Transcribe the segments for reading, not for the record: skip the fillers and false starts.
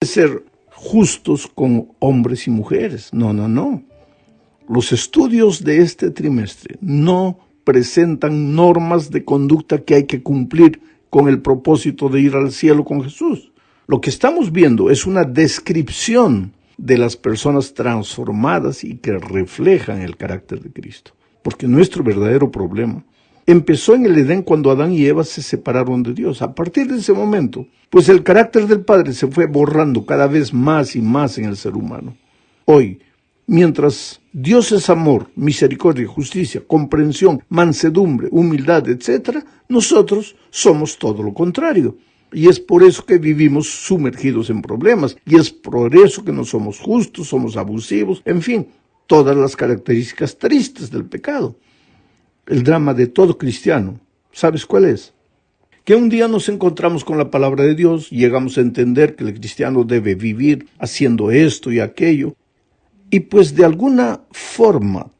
ser justos con hombres y mujeres. No. Los estudios de este trimestre no presentan normas de conducta que hay que cumplir con el propósito de ir al cielo con Jesús. Lo que estamos viendo es una descripción de las personas transformadas y que reflejan el carácter de Cristo. Porque nuestro verdadero problema empezó en el Edén cuando Adán y Eva se separaron de Dios. A partir de ese momento, pues el carácter del Padre se fue borrando cada vez más y más en el ser humano. Hoy, mientras Dios es amor, misericordia, justicia, comprensión, mansedumbre, humildad, etc., nosotros somos todo lo contrario. Y es por eso que vivimos sumergidos en problemas. Y es por eso que no somos justos, somos abusivos, en fin, todas las características tristes del pecado. El drama de todo cristiano, ¿sabes cuál es? Que un día nos encontramos con la palabra de Dios y llegamos a entender que el cristiano debe vivir haciendo esto y aquello. Y pues de alguna forma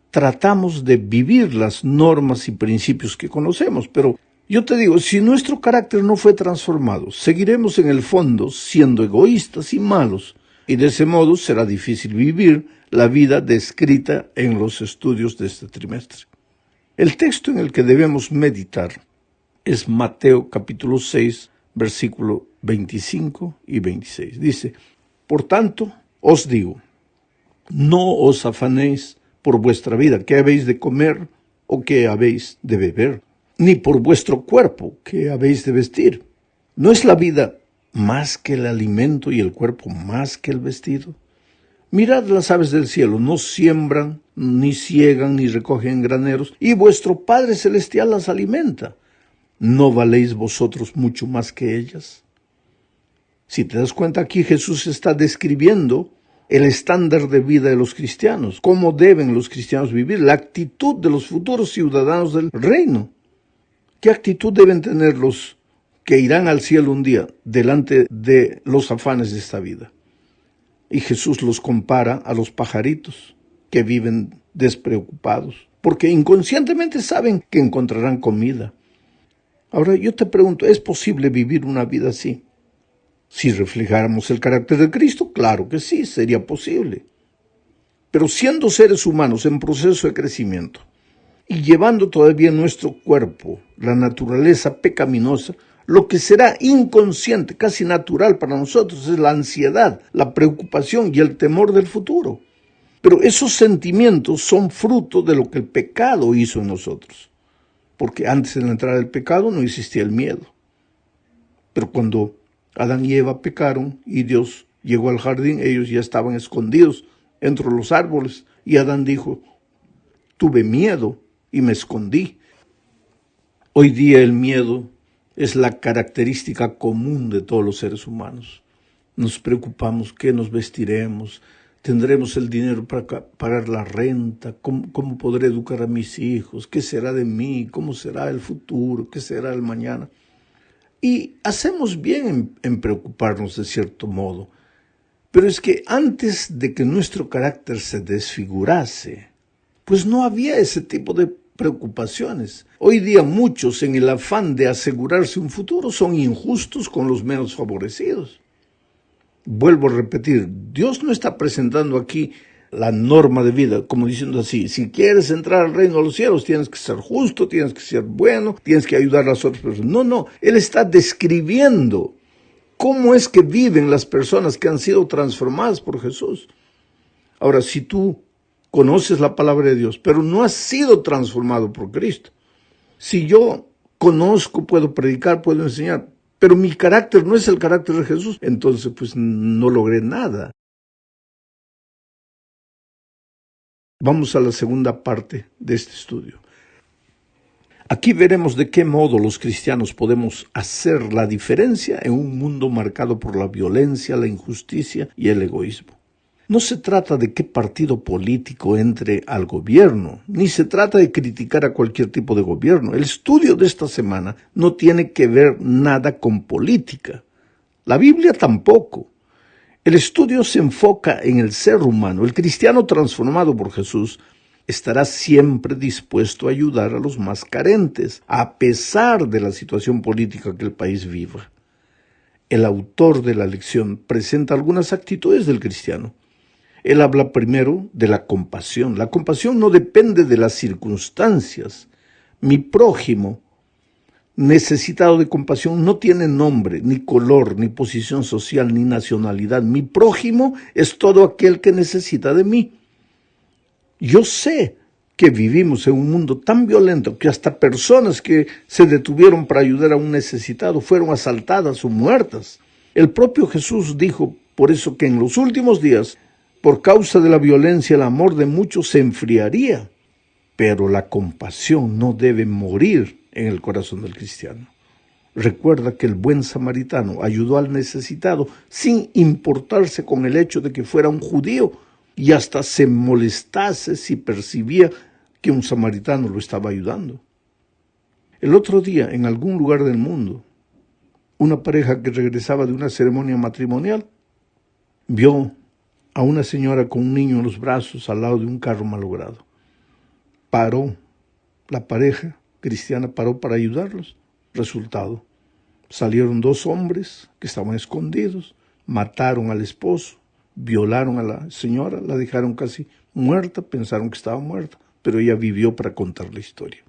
tratamos de vivir las normas y principios que conocemos, pero yo te digo, si nuestro carácter no fue transformado, seguiremos en el fondo siendo egoístas y malos, y de ese modo será difícil vivir la vida descrita en los estudios de este trimestre. El texto en el que debemos meditar es Mateo capítulo 6, versículo 25 y 26. Dice, por tanto, os digo, no os afanéis por vuestra vida, qué habéis de comer o qué habéis de beber, ni por vuestro cuerpo, qué habéis de vestir. ¿No es la vida más que el alimento y el cuerpo más que el vestido? Mirad las aves del cielo, no siembran, ni ciegan, ni recogen graneros, y vuestro Padre Celestial las alimenta. ¿No valéis vosotros mucho más que ellas? Si te das cuenta, aquí Jesús está describiendo el estándar de vida de los cristianos, cómo deben los cristianos vivir, la actitud de los futuros ciudadanos del reino. ¿Qué actitud deben tener los que irán al cielo un día delante de los afanes de esta vida? Y Jesús los compara a los pajaritos que viven despreocupados, porque inconscientemente saben que encontrarán comida. Ahora yo te pregunto, ¿es posible vivir una vida así? Si reflejáramos el carácter de Cristo, claro que sí, sería posible. Pero siendo seres humanos en proceso de crecimiento y llevando todavía en nuestro cuerpo la naturaleza pecaminosa, lo que será inconsciente, casi natural para nosotros, es la ansiedad, la preocupación y el temor del futuro. Pero esos sentimientos son fruto de lo que el pecado hizo en nosotros. Porque antes de la entrada del pecado no existía el miedo. Pero cuando Adán y Eva pecaron y Dios llegó al jardín, ellos ya estaban escondidos entre los árboles. Y Adán dijo, tuve miedo y me escondí. Hoy día el miedo es la característica común de todos los seres humanos. Nos preocupamos qué nos vestiremos, tendremos el dinero para pagar la renta, cómo podré educar a mis hijos, qué será de mí, cómo será el futuro, qué será el mañana. Y hacemos bien en preocuparnos de cierto modo. Pero es que antes de que nuestro carácter se desfigurase, pues no había ese tipo de preocupaciones. Hoy día muchos, en el afán de asegurarse un futuro, son injustos con los menos favorecidos. Vuelvo a repetir, Dios no está presentando aquí la norma de vida, como diciendo así, si quieres entrar al reino de los cielos, tienes que ser justo, tienes que ser bueno, tienes que ayudar a las otras personas. No, Él está describiendo cómo es que viven las personas que han sido transformadas por Jesús. Ahora, si tú conoces la palabra de Dios, pero no has sido transformado por Cristo, si yo conozco, puedo predicar, puedo enseñar, pero mi carácter no es el carácter de Jesús, entonces pues no logré nada. Vamos a la segunda parte de este estudio. Aquí veremos de qué modo los cristianos podemos hacer la diferencia en un mundo marcado por la violencia, la injusticia y el egoísmo. No se trata de qué partido político entre al gobierno, ni se trata de criticar a cualquier tipo de gobierno. El estudio de esta semana no tiene que ver nada con política. La Biblia tampoco. El estudio se enfoca en el ser humano. El cristiano transformado por Jesús estará siempre dispuesto a ayudar a los más carentes, a pesar de la situación política que el país viva. el autor de la lección presenta algunas actitudes del cristiano. Él habla primero de la compasión. La compasión no depende de las circunstancias. Mi prójimo necesitado de compasión no tiene nombre, ni color, ni posición social, ni nacionalidad. Mi prójimo es todo aquel que necesita de mí. Yo sé que vivimos en un mundo tan violento que hasta personas que se detuvieron para ayudar a un necesitado fueron asaltadas o muertas. El propio Jesús dijo por eso que en los últimos días, por causa de la violencia, el amor de muchos se enfriaría. Pero la compasión no debe morir en el corazón del cristiano. Recuerda que el buen samaritano ayudó al necesitado sin importarse con el hecho de que fuera un judío y hasta se molestase si percibía que un samaritano lo estaba ayudando. El otro día, en algún lugar del mundo, una pareja que regresaba de una ceremonia matrimonial vio a una señora con un niño en los brazos al lado de un carro malogrado. Paró, la pareja cristiana paró para ayudarlos. Resultado, salieron dos hombres que estaban escondidos, mataron al esposo, violaron a la señora, la dejaron casi muerta, pensaron que estaba muerta, pero ella vivió para contar la historia.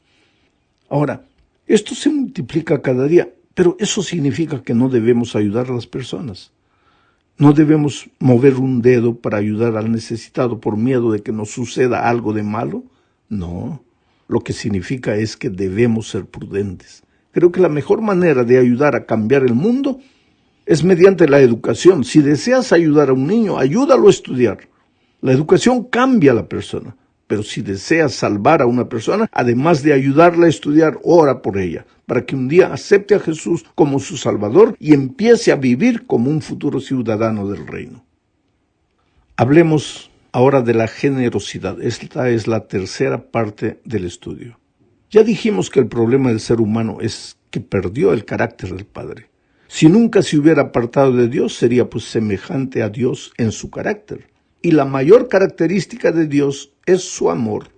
Ahora, esto se multiplica cada día, pero eso significa que no debemos ayudar a las personas. No debemos mover un dedo para ayudar al necesitado por miedo de que nos suceda algo de malo. No, lo que significa es que debemos ser prudentes. Creo que la mejor manera de ayudar a cambiar el mundo es mediante la educación. Si deseas ayudar a un niño, ayúdalo a estudiar. La educación cambia a la persona, pero si deseas salvar a una persona, además de ayudarla a estudiar, ora por ella, para que un día acepte a Jesús como su Salvador y empiece a vivir como un futuro ciudadano del reino. Hablemos ahora de la generosidad. Esta es la tercera parte del estudio. Ya dijimos que el problema del ser humano es que perdió el carácter del Padre. Si nunca se hubiera apartado de Dios, sería pues semejante a Dios en su carácter. Y la mayor característica de Dios es su amor.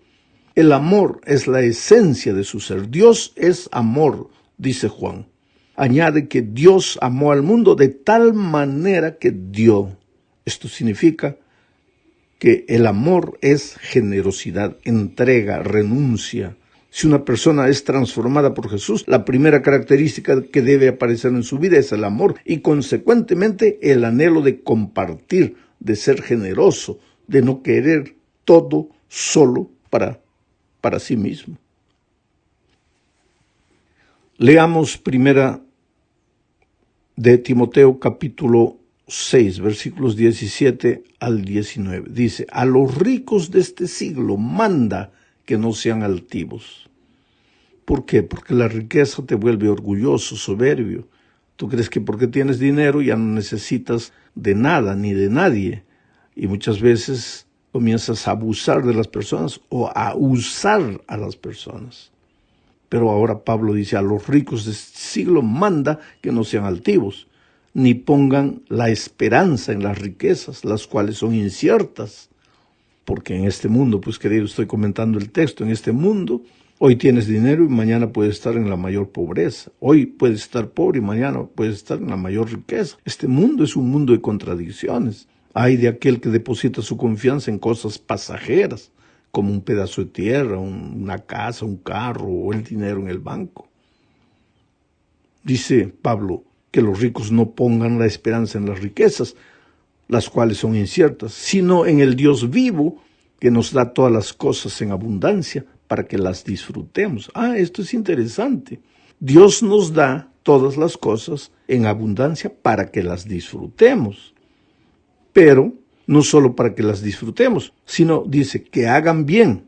El amor es la esencia de su ser. Dios es amor, dice Juan. Añade que Dios amó al mundo de tal manera que dio. Esto significa que el amor es generosidad, entrega, renuncia. Si una persona es transformada por Jesús, la primera característica que debe aparecer en su vida es el amor y consecuentemente el anhelo de compartir, de ser generoso, de no querer todo solo para sí mismo. Leamos primera de Timoteo capítulo 6, versículos 17 al 19. Dice, a los ricos de este siglo manda que no sean altivos. ¿Por qué? Porque la riqueza te vuelve orgulloso, soberbio. Tú crees que porque tienes dinero ya no necesitas de nada ni de nadie. Y muchas veces comienzas a abusar de las personas o a usar a las personas. Pero ahora Pablo dice, a los ricos de este siglo manda que no sean altivos, ni pongan la esperanza en las riquezas, las cuales son inciertas. Porque en este mundo, pues querido, estoy comentando el texto, en este mundo, hoy tienes dinero y mañana puedes estar en la mayor pobreza. Hoy puedes estar pobre y mañana puedes estar en la mayor riqueza. Este mundo es un mundo de contradicciones. Hay de aquel que deposita su confianza en cosas pasajeras, como un pedazo de tierra, una casa, un carro o el dinero en el banco. Dice Pablo que los ricos no pongan la esperanza en las riquezas, las cuales son inciertas, sino en el Dios vivo que nos da todas las cosas en abundancia para que las disfrutemos. Esto es interesante. Dios nos da todas las cosas en abundancia para que las disfrutemos. Pero no solo para que las disfrutemos, sino dice que hagan bien,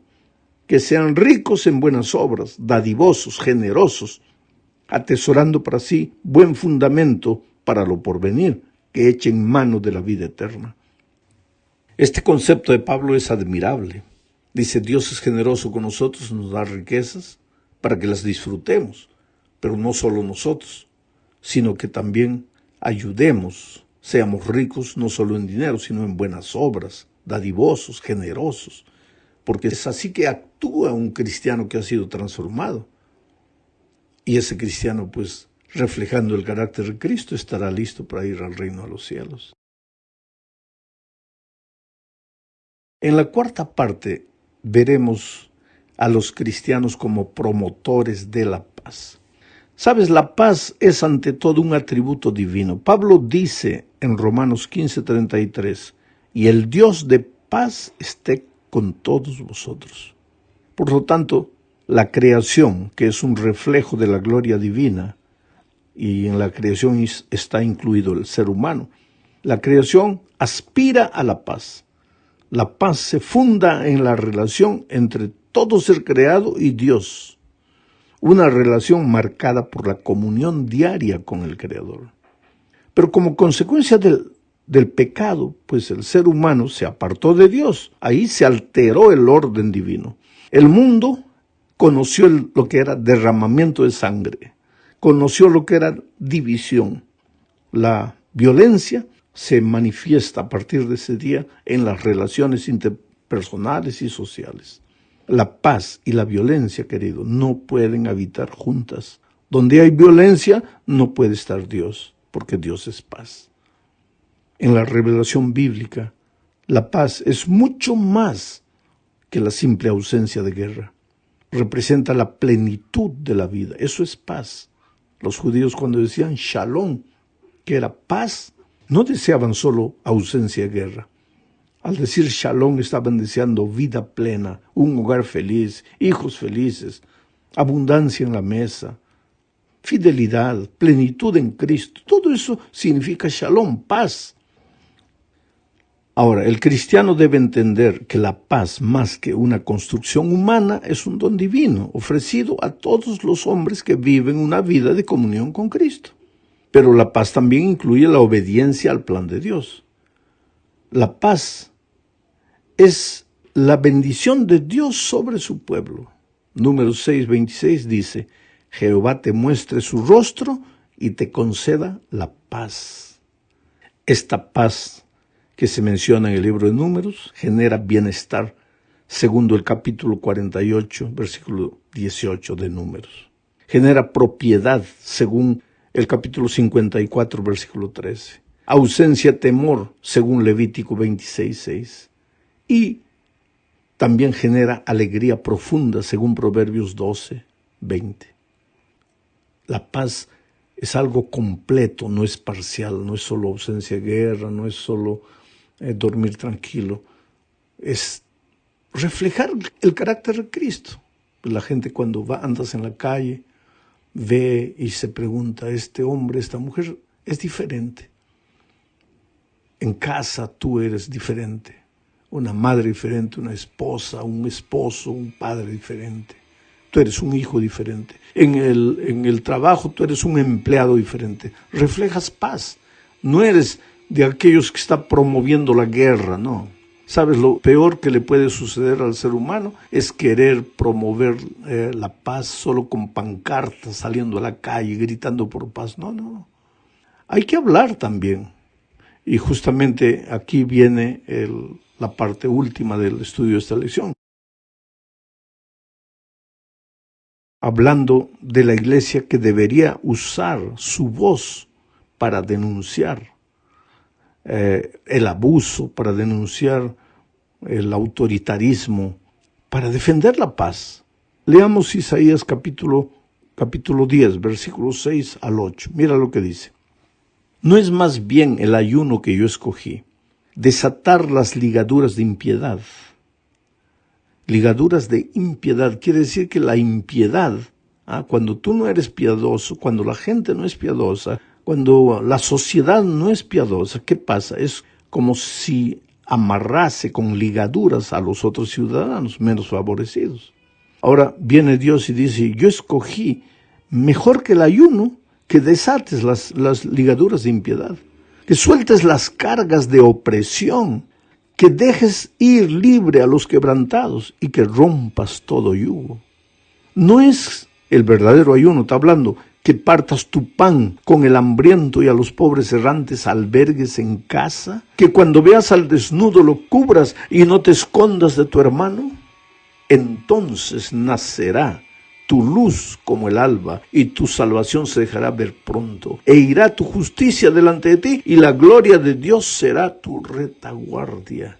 que sean ricos en buenas obras, dadivosos, generosos, atesorando para sí buen fundamento para lo porvenir, que echen mano de la vida eterna. Este concepto de Pablo es admirable. Dice, Dios es generoso con nosotros, nos da riquezas para que las disfrutemos, pero no solo nosotros, sino que también ayudemos, seamos ricos no solo en dinero, sino en buenas obras, dadivosos, generosos, porque es así que actúa un cristiano que ha sido transformado. Y ese cristiano pues reflejando el carácter de Cristo, estará listo para ir al reino de los cielos. En la cuarta parte veremos a los cristianos como promotores de la paz. Sabes, la paz es ante todo un atributo divino. Pablo dice en Romanos 15:33, y el Dios de paz esté con todos vosotros. Por lo tanto, la creación, que es un reflejo de la gloria divina, y en la creación está incluido el ser humano, la creación aspira a la paz. La paz se funda en la relación entre todo ser creado y Dios, una relación marcada por la comunión diaria con el Creador. Pero como consecuencia del pecado, pues el ser humano se apartó de Dios, ahí se alteró el orden divino. El mundo conoció lo que era derramamiento de sangre, conoció lo que era división. La violencia se manifiesta a partir de ese día en las relaciones interpersonales y sociales. La paz y la violencia, querido, no pueden habitar juntas. Donde hay violencia, no puede estar Dios, porque Dios es paz. En la revelación bíblica, la paz es mucho más que la simple ausencia de guerra. Representa la plenitud de la vida. Eso es paz. Los judíos, cuando decían shalom, que era paz, no deseaban solo ausencia de guerra. Al decir shalom estaban deseando vida plena, un hogar feliz, hijos felices, abundancia en la mesa, fidelidad, plenitud en Cristo. Todo eso significa shalom, paz. Ahora, el cristiano debe entender que la paz, más que una construcción humana, es un don divino ofrecido a todos los hombres que viven una vida de comunión con Cristo. Pero la paz también incluye la obediencia al plan de Dios. La paz es la bendición de Dios sobre su pueblo. Números 6:26 dice, Jehová te muestre su rostro y te conceda la paz. Esta paz que se menciona en el libro de Números genera bienestar, segundo el capítulo 48, versículo 18 de Números. Genera propiedad, según el capítulo 54, versículo 13. Ausencia, temor, según Levítico 26:6. Y también genera alegría profunda, según Proverbios 12:20. La paz es algo completo, no es parcial, no es solo ausencia de guerra, no es solo dormir tranquilo. Es reflejar el carácter de Cristo. La gente cuando andas en la calle, ve y se pregunta, este hombre, esta mujer es diferente. En casa tú eres diferente, una madre diferente, una esposa, un esposo, un padre diferente. Tú eres un hijo diferente. En el trabajo tú eres un empleado diferente. Reflejas paz. No eres de aquellos que están promoviendo la guerra, no. ¿Sabes? Lo peor que le puede suceder al ser humano es querer promover la paz solo con pancartas, saliendo a la calle, gritando por paz. No. Hay que hablar también. Y justamente aquí viene la parte última del estudio de esta lección. Hablando de la iglesia que debería usar su voz para denunciar el abuso, para denunciar el autoritarismo, para defender la paz. Leamos Isaías capítulo 10, versículos 6 al 8. Mira lo que dice. ¿No es más bien el ayuno que yo escogí, desatar las ligaduras de impiedad? Ligaduras de impiedad quiere decir que la impiedad, cuando tú no eres piadoso, cuando la gente no es piadosa, cuando la sociedad no es piadosa, ¿qué pasa? Es como si amarrase con ligaduras a los otros ciudadanos menos favorecidos. Ahora viene Dios y dice, yo escogí mejor que el ayuno, que desates las ligaduras de impiedad, que sueltes las cargas de opresión, que dejes ir libre a los quebrantados y que rompas todo yugo. No es el verdadero ayuno, está hablando, que partas tu pan con el hambriento y a los pobres errantes albergues en casa, que cuando veas al desnudo lo cubras y no te escondas de tu hermano. Entonces nacerá tu luz como el alba, y tu salvación se dejará ver pronto. E irá tu justicia delante de ti, y la gloria de Dios será tu retaguardia.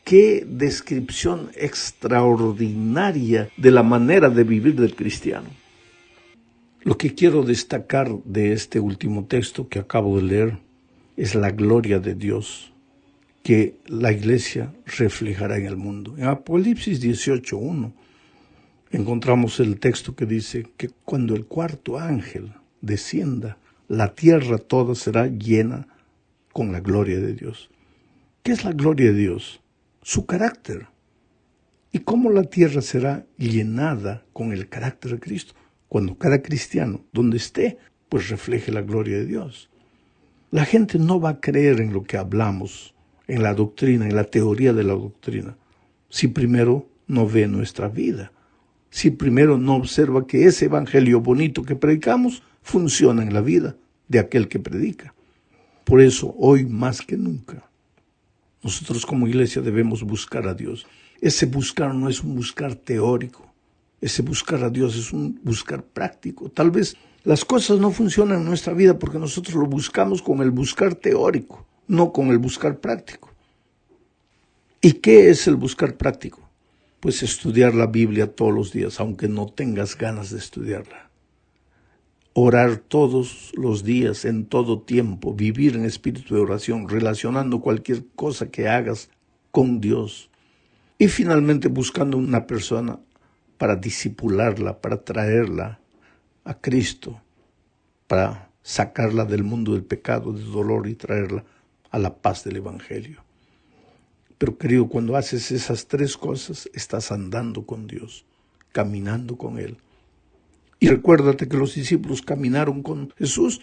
Qué descripción extraordinaria de la manera de vivir del cristiano. Lo que quiero destacar de este último texto que acabo de leer es la gloria de Dios que la iglesia reflejará en el mundo. En Apocalipsis 18:1 encontramos el texto que dice que cuando el cuarto ángel descienda, la tierra toda será llena con la gloria de Dios. ¿Qué es la gloria de Dios? Su carácter. ¿Y cómo la tierra será llenada con el carácter de Cristo? Cuando cada cristiano, donde esté, pues refleje la gloria de Dios. La gente no va a creer en lo que hablamos, en la doctrina, en la teoría de la doctrina, si primero no ve nuestra vida, si primero no observa que ese evangelio bonito que predicamos funciona en la vida de aquel que predica. Por eso, hoy más que nunca, nosotros como iglesia debemos buscar a Dios. Ese buscar no es un buscar teórico, ese buscar a Dios es un buscar práctico. Tal vez las cosas no funcionan en nuestra vida porque nosotros lo buscamos con el buscar teórico, no con el buscar práctico. ¿Y qué es el buscar práctico? Pues estudiar la Biblia todos los días, aunque no tengas ganas de estudiarla. Orar todos los días, en todo tiempo, vivir en espíritu de oración, relacionando cualquier cosa que hagas con Dios. Y finalmente buscando una persona para discipularla, para traerla a Cristo, para sacarla del mundo del pecado, del dolor y traerla a la paz del Evangelio. Pero querido, cuando haces esas tres cosas, estás andando con Dios, caminando con Él. Y recuérdate que los discípulos caminaron con Jesús